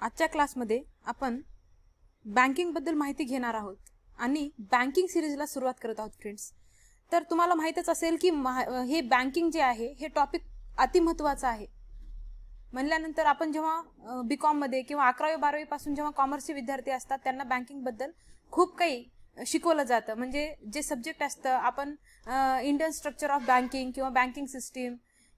आजच्या क्लासमध्ये आपण बँकिंगबद्दल माहिती घेणार आहोत आणि बँकिंग सिरीजला सुरुवात करत आहोत फ्रेंड्स. तर तुम्हाला माहीतच असेल की हे बँकिंग जे आहे हे टॉपिक अति महत्त्वाचं आहे. म्हणल्यानंतर आपण जेव्हा बीकॉम मध्ये किंवा 11वी 12वी पासून जेव्हा कॉमर्सचे विद्यार्थी असतात त्यांना बँकिंगबद्दल खूप काही शिकवलं जातं. म्हणजे जे सब्जेक्ट असतं आपण इंडियन स्ट्रक्चर ऑफ बँकिंग किंवा बँकिंग सिस्टीम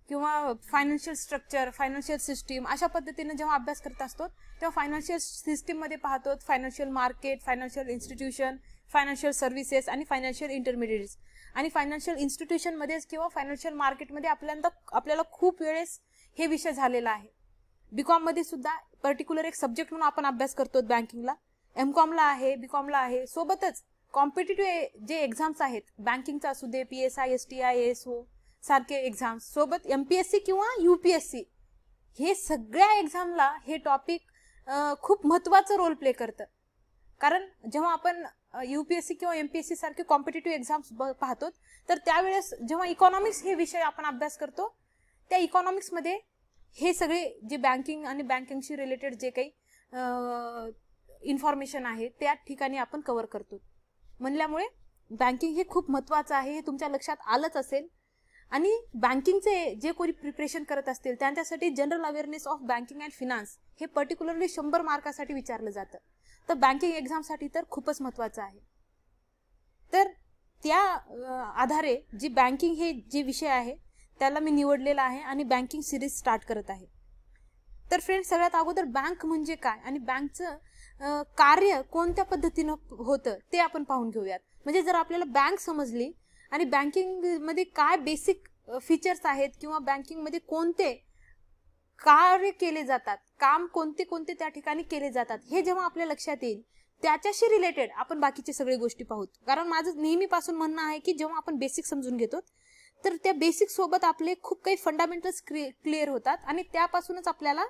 किंवा फायनान्शियल स्ट्रक्चर, फायनान्शियल सिस्टीम अशा पद्धतीने जेव्हा अभ्यास करत असतो तेव्हा फायनान्शियल सिस्टीममध्ये पाहतो financial market, financial institution, financial services आणि फायनान्शियल इंटरमिडिएट्स. आणि फायनान्शियल इन्स्टिट्यूशनमध्येच किंवा फायनान्शियल मार्केटमध्ये आपल्याला खूप वेळेस हे विषय झालेला आहे. बीकॉममध्ये सुद्धा पर्टिक्युलर एक सब्जेक्ट म्हणून आपण अभ्यास करतो बँकिंगला, एमकॉमला आहे, बीकॉमला आहे. सोबतच कॉम्पिटिटिव्ह जे एक्झाम्स आहेत बँकिंगचा असू दे, PSI, STI, ASO सारखे एक्झाम्स, सोबत MPSC किंवा UPSC हे सगळ्या एक्झामला हे टॉपिक खूप महत्त्वाचं रोल प्ले करतं. कारण जेव्हा आपण UPSC किंवा MPSC सारखे कॉम्पिटिटिव्ह एक्झाम्स पाहतो तर त्यावेळेस जेव्हा इकॉनॉमिक्स हे विषय आपण अभ्यास करतो त्या इकॉनॉमिक्समध्ये हे सगळे जे बँकिंग आणि बँकिंगशी रिलेटेड जे काही इन्फॉर्मेशन आहे त्या ठिकाणी आपण कव्हर करतो. म्हणल्यामुळे बँकिंग हे खूप महत्त्वाचं आहे हे तुमच्या लक्षात आलंच असेल. आणि बँकिंगचे जे कोणी प्रिपरेशन करत असतील त्यांच्यासाठी general awareness of banking and finance हे पर्टिक्युलरली 100 मार्कासाठी विचारलं जातं. तर बँकिंग एक्झामसाठी तर खूपच महत्त्वाचं आहे. तर त्या आधारे जी बँकिंग हे जे विषय आहे त्याला मी निवडलेला आहे आणि बँकिंग सिरीज स्टार्ट करत आहे. तर फ्रेंड्स, सगळ्यात अगोदर बँक म्हणजे काय आणि बँकचं कार्य कोणत्या पद्धतीनं होतं ते आपण पाहून घेऊयात. म्हणजे जर आपल्याला बँक समजली आणि बँकिंगमध्ये काय बेसिक फीचर्स आहेत किंवा बँकिंगमध्ये कोणते कार्य केले जातात, काम कोणते कोणते त्या ठिकाणी केले जातात हे जेव्हा आपल्या लक्षात येईल त्याच्याशी रिलेटेड आपण बाकीचे सगळे गोष्टी पाहूत. कारण माझं नेहमीपासून म्हणणं आहे की जेव्हा आपण बेसिक समजून घेतो तर त्या बेसिक सोबत आपले खूप काही फंडामेंटल्स क्लिअर होतात आणि त्यापासूनच आपल्याला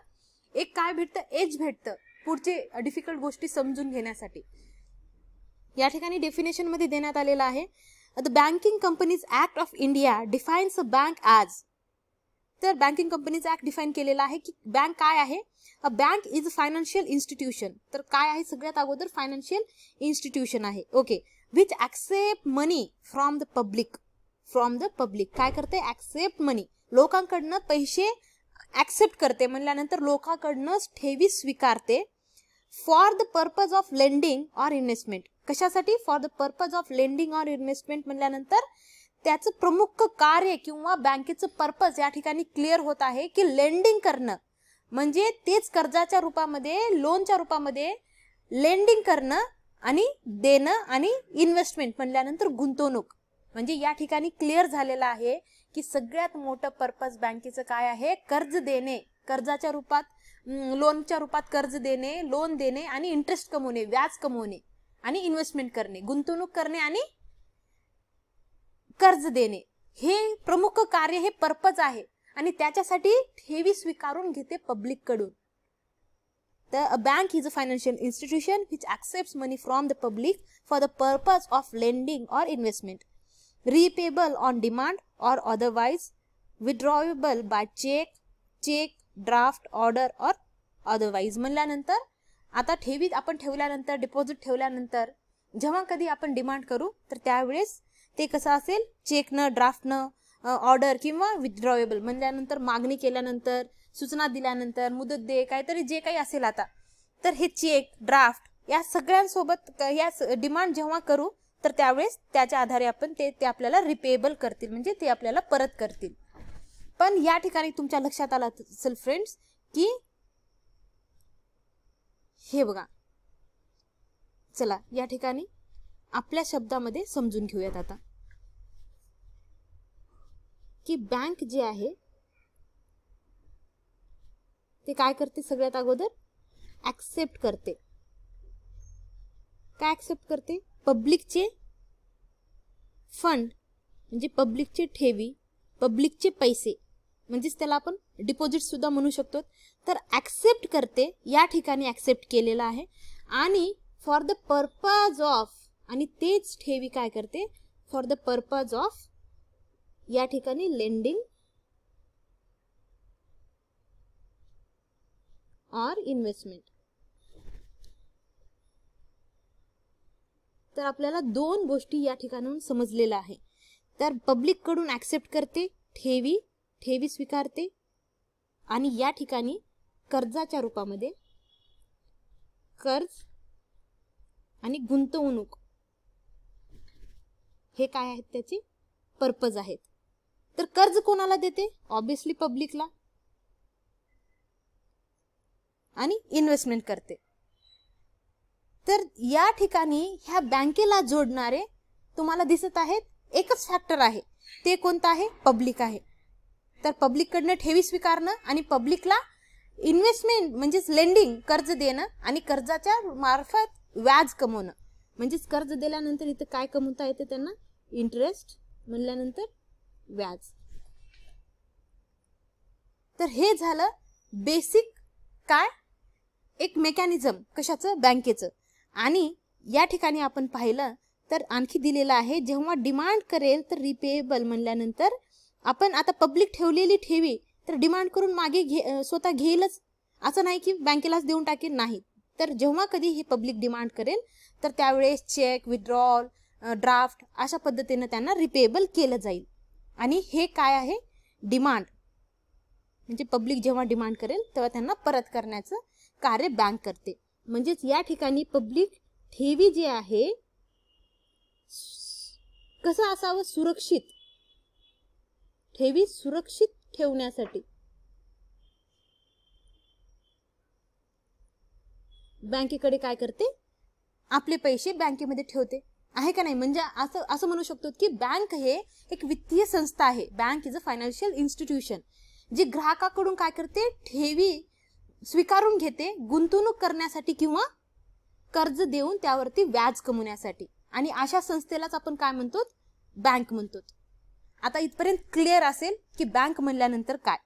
एक काय भेटतं, एज भेटतं पुढचे डिफिकल्ट गोष्टी समजून घेण्यासाठी. या ठिकाणी डेफिनेशन मध्ये देण्यात आलेलं आहे, The Banking Companies Act of India defines a bank as. तर बँकिंग कंपनीज ऍक्ट डिफाईन केलेला आहे की बँक काय आहे. A bank is a financial institution. तर काय आहे, सगळ्यात अगोदर फायनान्शियल इन्स्टिट्यूशन आहे. Okay. Which accept money from the public. From the public काय करते, ऍक्सेप्ट मनी, लोकांकडनं पैसे ऍक्सेप्ट करते. म्हणल्यानंतर लोकांकडनं ठेवी स्वीकारते. For the purpose of lending or investment. कशासाठी, for the purpose of lending or investment म्हणल्यानंतर त्याचं प्रमुख कार्य किंवा बँकेचं पर्पज या ठिकाणी क्लिअर होत आहे की लेंडिंग करणं, म्हणजे तेच कर्जाच्या रूपामध्ये, लोनच्या रूपामध्ये लेंडिंग करणं आणि देणं आणि इन्व्हेस्टमेंट म्हणल्यानंतर गुंतवणूक. म्हणजे या ठिकाणी क्लिअर झालेलं आहे की सगळ्यात मोठं पर्पज बँकेचं काय आहे, कर्ज देणे, कर्जाच्या रूपात, लोनच्या रूपात कर्ज देणे, लोन देणे आणि इंटरेस्ट कमवणे, व्याज कमवणे आणि इन्व्हेस्टमेंट करणे, गुंतवणूक करणे आणि कर्ज देणे. हे प्रमुख कार्य, हे पर्पज आहे आणि त्याच्यासाठी ठेवी स्वीकारून घेते पब्लिक कडून. तर a bank is a financial institution which accepts money from the public for the purpose of lending or investment, repayable on demand or otherwise, withdrawable by check, draft, order or otherwise. म्हणल्यानंतर आता ठेवीत आपण ठेवल्यानंतर, deposit ठेवल्यानंतर जेव्हा कधी आपण demand करू तर त्यावेळेस ते कसं असेल, चेकनं, ड्राफ्टनं, ऑर्डर किंवा विथड्रॉवेबल म्हणल्यानंतर मागणी केल्यानंतर, सूचना दिल्यानंतर, मुदत दे, काहीतरी जे काही असेल आता, तर हे चेक, ड्राफ्ट या सगळ्यांसोबत या डिमांड जेव्हा करू तर त्यावेळेस त्याच्या आधारे आपण ते आपल्याला रिपेबल करतील, म्हणजे ते आपल्याला परत करतील. पण या ठिकाणी तुमच्या लक्षात आलं असेल फ्रेंड्स की हे बघा, चला या ठिकाणी आपल्या शब्दामध्ये समजून घेऊयात आता की बँक जे आहे ते काय करते, सगळ्यात अगोदर ऍक्सेप्ट करते. काय ऍक्सेप्ट करते, पब्लिकचे फंड म्हणजे पब्लिकचे ठेवी, पब्लिकचे पैसे, म्हणजेच त्याला आपण डिपॉझिट सुद्धा म्हणू शकतो. तर ऍक्सेप्ट करते, या ठिकाणी ऍक्सेप्ट केलेला आहे आणि फॉर द पर्पज ऑफ, आणि तेच ठेवी काय करते, फॉर द पर्पज ऑफ या ठिकाणी लेंडिंग ऑर इन्व्हेस्टमेंट. तर आपल्याला दोन गोष्टी या ठिकाणाहून समजलेल्या आहे. तर पब्लिक कडून ऍक्सेप्ट करते ठेवी स्वीकारते आणि या ठिकाणी कर्जाच्या रूपामध्ये कर्ज आणि गुंतवणूक हे काय आहेत त्याचे पर्पज आहेत. तर कर्ज कोणाला देते? ऑब्वियसली पब्लिकला, आणि इन्व्हेस्टमेंट करते. तर या ठिकाणी ह्या बँकेला जोडणारे तुम्हाला दिसत आहेत एकच फॅक्टर आहे, ते कोणतं आहे? पब्लिक आहे. तर पब्लिक कडनं ठेवी स्वीकारणं आणि पब्लिकला इन्व्हेस्टमेंट म्हणजेच लेंडिंग कर्ज देणं आणि कर्जाच्या मार्फत व्याज कमवणं. म्हणजेच कर्ज दिल्यानंतर इथं काय कमवता येते त्यांना? इंटरेस्ट म्हणल्यानंतर व्याज. तर हे झालं बेसिक काय एक मेकॅनिझम कशाचं? बँकेचं. आणि या ठिकाणी आपण पाहिलं तर आणखी दिलेलं आहे, जेव्हा डिमांड करेल तर रिपेएबल म्हणल्यानंतर आपण आता पब्लिक ठेवलेली ठेवी तर डिमांड करून मागे स्वतः घेईलच असं नाही की बँकेलाच देऊन टाकेल, नाही. तर जेव्हा कधी हे पब्लिक डिमांड करेल तर त्यावेळेस चेक, विथड्रॉल, ड्राफ्ट अशा पद्धतीने त्यांना रिपेएबल केलं जाईल. आणि हे काय आहे? डिमांड. म्हणजे पब्लिक जेव्हा डिमांड करेल तेव्हा त्यांना परत करण्याचं कार्य बँक करते. म्हणजेच या ठिकाणी पब्लिक ठेवी जे आहे कसं असावं? सुरक्षित. ठेवी सुरक्षित ठेवण्यासाठी बँकेकडे काय करते? आपले पैसे बँकेमध्ये ठेवते, आहे का नाही? म्हणजे असं म्हणू शकतो की बँक हे एक वित्तीय संस्था आहे. Bank is a financial institution जी ग्राहकाकडून काय करते? ठेवी स्वीकारून घेते गुंतवणूक करण्यासाठी किंवा कर्ज देऊन त्यावरती व्याज कमवण्यासाठी. आणि अशा संस्थेलाच आपण काय म्हणतो? बँक म्हणतो. आता इथपर्यंत क्लिअर असेल की बँक म्हणल्यानंतर काय.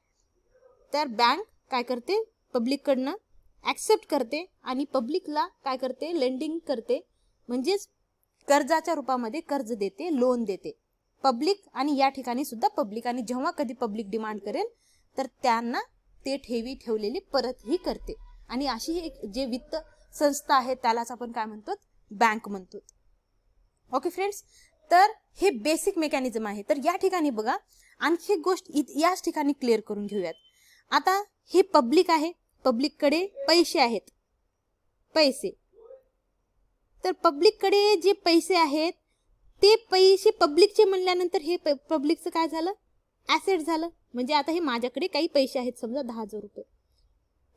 तर बँक काय करते? पब्लिक कडनं ऍक्सेप्ट करते आणि पब्लिकला काय करते? लेंडिंग करते, म्हणजेच कर्जाच्या रूपामध्ये कर्ज देते, लोन देते. पब्लिक आणि या ठिकाणी सुद्धा पब्लिक, आणि जेव्हा कधी पब्लिक डिमांड करेल तर त्यांना ते ठेवी ठेवलेली परतही करते. आणि अशी एक जे वित्त संस्था आहे त्यालाच आपण काय म्हणतो? बँक म्हणतो. ओके फ्रेंड्स, तर हे बेसिक मेकॅनिझम आहे. तर या ठिकाणी बघा आणखी एक गोष्ट याच ठिकाणी क्लिअर करून घेऊयात. आता हे पब्लिक आहे, पब्लिककडे पैसे आहेत, पैसे. तर पब्लिककडे जे पैसे आहेत ते पैसे पब्लिकचे म्हणल्यानंतर हे पब्लिकचं काय झालं? ऍसेट झालं. म्हणजे आता हे माझ्याकडे काही पैसे आहेत, समजा 10,000 रुपये,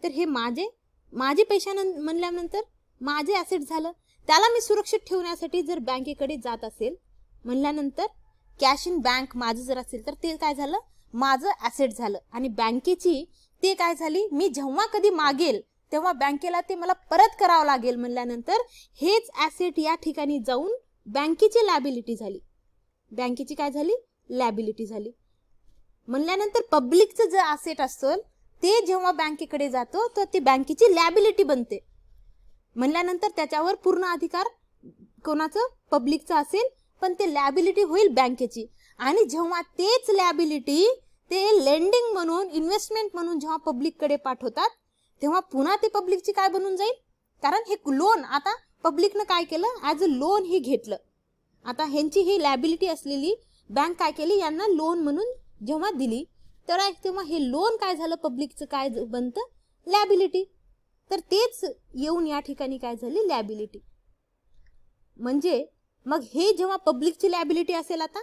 तर हे माझे पैसे म्हणल्यानंतर माझे ऍसेट झालं. त्याला मी सुरक्षित ठेवण्यासाठी जर बँकेकडे जात असेल म्हणल्यानंतर कॅश इन बँक माझं जर असेल तर ते काय झालं? माझं ऍसेट झालं. आणि बँकेची ते काय झाली? मी जेव्हा कधी मागेल तेव्हा बँकेला ते मला परत करावं लागेल म्हणल्यानंतर हेच ऍसेट या ठिकाणी जाऊन बँकेची लॅबिलिटी झाली. बँकेची काय झाली? लॅबिलिटी झाली. म्हणल्यानंतर पब्लिकचं जे ऍसेट असेल ते जेव्हा बँकेकडे जातो तर ती बँकेची लॅबिलिटी बनते. म्हणल्यानंतर त्याच्यावर पूर्ण अधिकार कोणाचं? पब्लिकचं असेल, पण ते लॅबिलिटी होईल बँकेची. आणि जेव्हा तेच लॅबिलिटी ते लेंडिंग म्हणून, इन्व्हेस्टमेंट म्हणून जेव्हा पब्लिककडे पाठवतात तेव्हा पुन्हा ते पब्लिकची काय बनून जाईल? कारण हे लोन आता पब्लिकनं काय केलं? ॲज अ लोन हे घेतलं. आता ह्यांची ही लॅबिलिटी असलेली बँक काय केली? यांना लोन म्हणून जेव्हा दिली तर तेव्हा हे लोन काय झालं? पब्लिकचं काय बनतं? लॅबिलिटी. तर तेच येऊन या ठिकाणी काय झाली? लॅबिलिटी. म्हणजे मग हे जेव्हा पब्लिकची लॅबिलिटी असेल, आता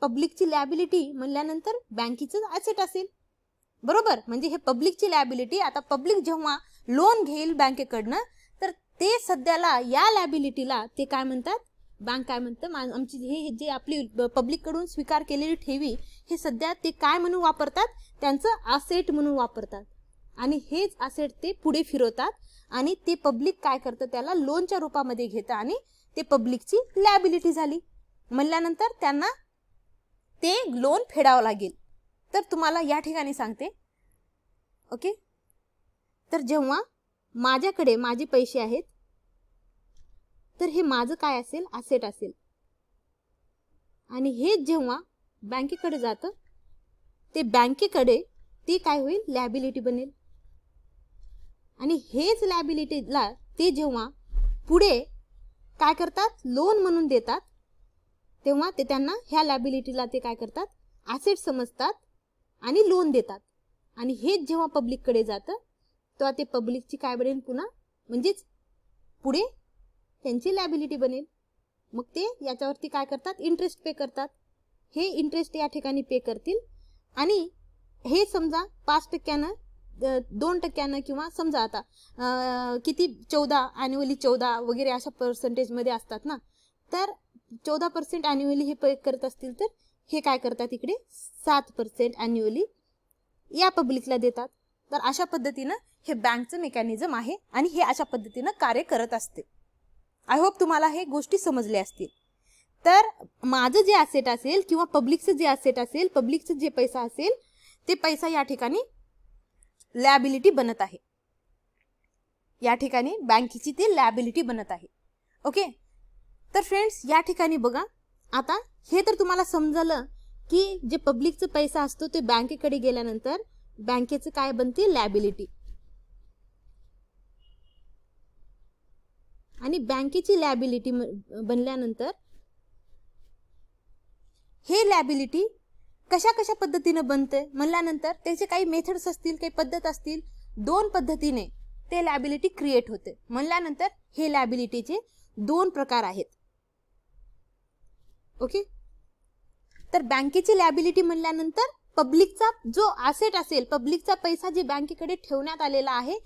पब्लिकची लॅबिलिटी म्हणल्यानंतर बँकेचं ऍसेट असेल, बरोबर? म्हणजे हे पब्लिकची लॅबिलिटी. आता पब्लिक जेव्हा लोन घेईल बँकेकडनं तर ते सध्याला या लॅबिलिटीला ते काय म्हणतात? बँक काय म्हणतं? आमची हे जे आपली पब्लिक कडून स्वीकार केलेली ठेवी हे सध्या ते काय म्हणून वापरतात? त्यांचं ऍसेट म्हणून वापरतात. आणि हेच ऍसेट ते पुढे फिरवतात आणि ते पब्लिक काय करतं? त्याला लोनच्या रूपामध्ये घेतं आणि ते पब्लिकची लॅबिलिटी झाली. म्हणल्यानंतर त्यांना ते लोन फेडावं लागेल. तर तुम्हाला या ठिकाणी सांगते, ओके, तर जेव्हा माझ्याकडे माझे पैसे आहेत तर हे माझं काय असेल? ऍसेट असेल. आणि हे जेव्हा बँकेकडे जातं ते बँकेकडे ते काय होईल? लॅबिलिटी बनेल. आणि हेच लॅबिलिटीला ते जेव्हा पुढे काय करतात, लोन म्हणून देतात, तेव्हा ते त्यांना ह्या लॅबिलिटीला ते काय करतात, ॲसेट समजतात आणि लोन देतात. आणि हेच जेव्हा पब्लिककडे जातं तेव्हा ते पब्लिकची काय बनेल पुन्हा, म्हणजेच पुढे त्यांची लॅबिलिटी बनेल. मग ते याच्यावरती काय करतात, इंटरेस्ट पे करतात. हे इंटरेस्ट या ठिकाणी पे करतील आणि हे समजा 5% 2% किंवा समजा आता किती 14 ॲन्युअली 14 वगैरे अशा पर्सेंटेजमध्ये असतात ना, तर 14% ॲन्युअली हे पे करत असतील तर हे काय करतात, इकडे 7% ॲन्युअली या पब्लिकला देतात. तर अशा पद्धतीनं हे बँकचं मेकॅनिझम आहे आणि हे अशा पद्धतीनं कार्य करत असते. आय होप तुम्हाला हे गोष्टी समजल्या असतील. तर माझं जे ॲसेट असेल किंवा पब्लिकचं जे ॲसेट असेल, पब्लिकचं जे पैसा असेल, ते पैसा या ठिकाणी लॅबिलिटी बनत आहे. या ठिकाणी बँकेची ती लॅबिलिटी बनत आहे. ओके. तर फ्रेंड्स, या ठिकाणी बघा, आता हे तर तुम्हाला समजलं की जे पब्लिकचा पैसा असतो ते बँकेकडे गेल्यानंतर बँकेचं काय बनते, लॅबिलिटी. आणि बँकेची लॅबिलिटी बनल्यानंतर हे लॅबिलिटी कशा कशा पद्धतीने बनते म्हणल्यानंतर त्याचे काही मेथड्स असतील, काही पद्धत असतील. 2 पद्धतीने ते लॅबिलिटी क्रिएट होते. म्हणल्यानंतर हे लॅबिलिटीचे 2 प्रकार आहेत. ओके. तर बँकेची लॅबिलिटी म्हणल्यानंतर पब्लिकचा जो ॲसेट असेल, पब्लिकचा पैसा जे बँकेकडे ठेवण्यात आलेला आहे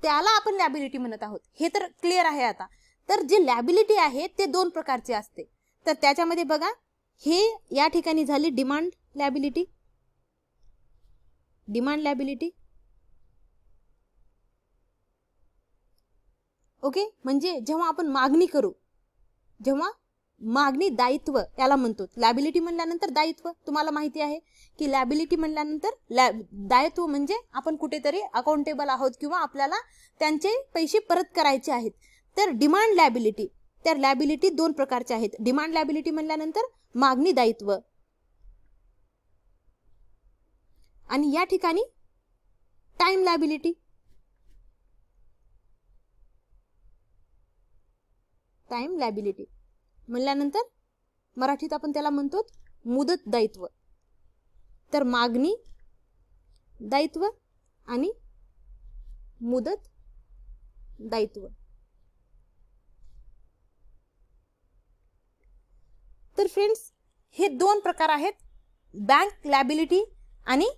त्याला आपण लॅबिलिटी म्हणत आहोत. हे तर क्लिअर आहे आता. तर जे लॅबिलिटी आहे ते 2 प्रकारचे असते. तर त्याच्यामध्ये बघा, हे या ठिकाणी झाली demand liability. Demand liability. Okay. म्हणजे जेव्हा आपण मागणी करू, जेव्हा मागणी, दायित्व याला म्हणतो. लॅबिलिटी म्हणल्यानंतर दायित्व तुम्हाला माहिती आहे की लॅबिलिटी म्हणल्यानंतर दायित्व म्हणजे आपण कुठेतरी अकाउंटेबल आहोत किंवा आपल्याला त्यांचे पैसे परत करायचे आहेत. तर डिमांड लॅबिलिटी, तर लॅबिलिटी 2 प्रकारचे आहेत. डिमांड लॅबिलिटी म्हणल्यानंतर मागणी दायित्व. आणि या ठिकाणी टाइम लॅबिलिटी. टाइम लॅबिलिटी म्हणल्यानंतर मराठीत आपण त्याला म्हणतो मुदत दायित्व. तर मागणी दायित्व आणि मुदत दायित्व. तर फ्रेंड्स, हे 2 प्रकार आहेत बँक लॅबिलिटी आणि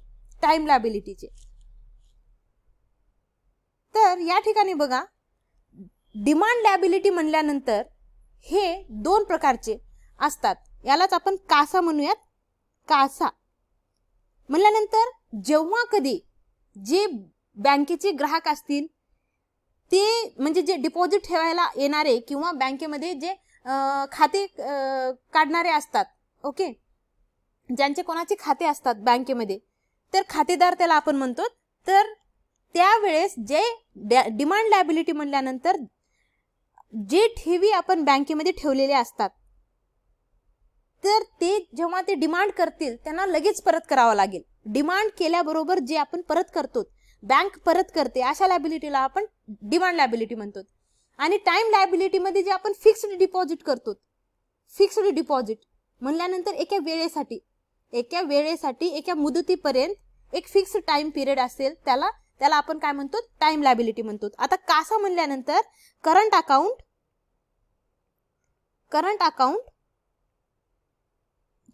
टाइम लॅबिलिटीचे. तर या ठिकाणी बघा, डिमांड लॅबिलिटी म्हणल्यानंतर हे 2 प्रकारचे असतात. यालाच आपण कासा म्हणूयात. कासा म्हणल्यानंतर जेव्हा कधी जे बँकेचे ग्राहक असतील ते, म्हणजे जे डिपॉझिट ठेवायला येणारे किंवा बँकेमध्ये जे खाते काढणारे असतात, ओके, ज्यांचे कोणाचे खाते असतात बँकेमध्ये, तर खातेदार त्याला आपण म्हणतो. तर त्यावेळेस जे डिमांड लॅबिलिटी म्हणल्यानंतर जे ठेवी आपण बँकेमध्ये ठेवलेले असतात, तर ते जेव्हा ते डिमांड करतील त्यांना लगेच परत करावं लागेल. डिमांड केल्याबरोबर जे आपण परत करतो, बँक परत करते, अशा लॅबिलिटीला आपण डिमांड लॅबिलिटी म्हणतो. आणि टाइम लॅबिलिटी मध्ये जे आपण फिक्स्ड डिपॉझिट करतो, फिक्स्ड डिपॉझिट म्हणल्यानंतर एका वेळेसाठी एका मुदतीपर्यंत एक फिक्स टाइम पिरियड असेल, त्याला आपण काय म्हणतो, टाइम लॅबिलिटी म्हणतो. आता कासा म्हणल्यानंतर करंट अकाउंट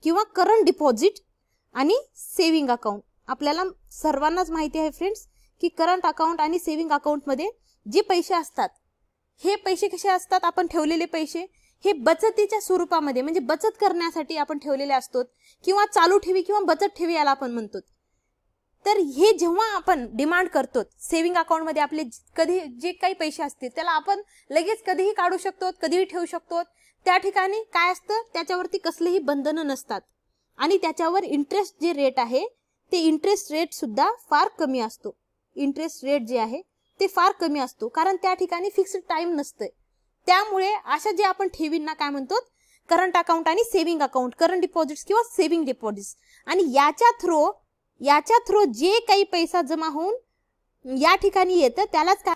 किंवा करंट डिपॉझिट आणि सेव्हिंग अकाउंट. आपल्याला सर्वांनाच माहिती आहे फ्रेंड्स की करंट अकाउंट आणि सेव्हिंग अकाउंट मध्ये जे पैसे असतात, हे पैसे कसे असतात, आपण ठेवलेले पैसे हे बचतीच्या स्वरूपामध्ये, म्हणजे बचत करण्यासाठी आपण ठेवलेले असतात किंवा चालू ठेवी किंवा बचत ठेवी याला आपण म्हणतो. तर हे जेव्हा आपण डिमांड करतो, सेव्हिंग अकाउंट मध्ये आपले कधी जे काही पैसे असतील त्याला आपण लगेच कधीही काढू शकतो, कधीही ठेवू शकतो. त्या ठिकाणी काय असतं, त्याच्यावरती कसलेही बंधनं नसतात आणि त्याच्यावर इंटरेस्ट जे रेट आहे ते इंटरेस्ट रेट सुद्धा फार कमी असतो. इंटरेस्ट रेट जे आहे ते फार कमी असतो, कारण त्या ठिकाणी फिक्स्ड टाइम नसते. त्यामुळे अशा जे आपण ठेवींना काय म्हणतो, करंट अकाउंट आणि सेव्हिंग अकाउंट, करंट डिपॉझिट्स किंवा सेव्हिंग डिपॉझिट्स. आणि याच्या थ्रो जे काही पैसा जमा होऊन या ठिकाणी येतं त्यालाच काय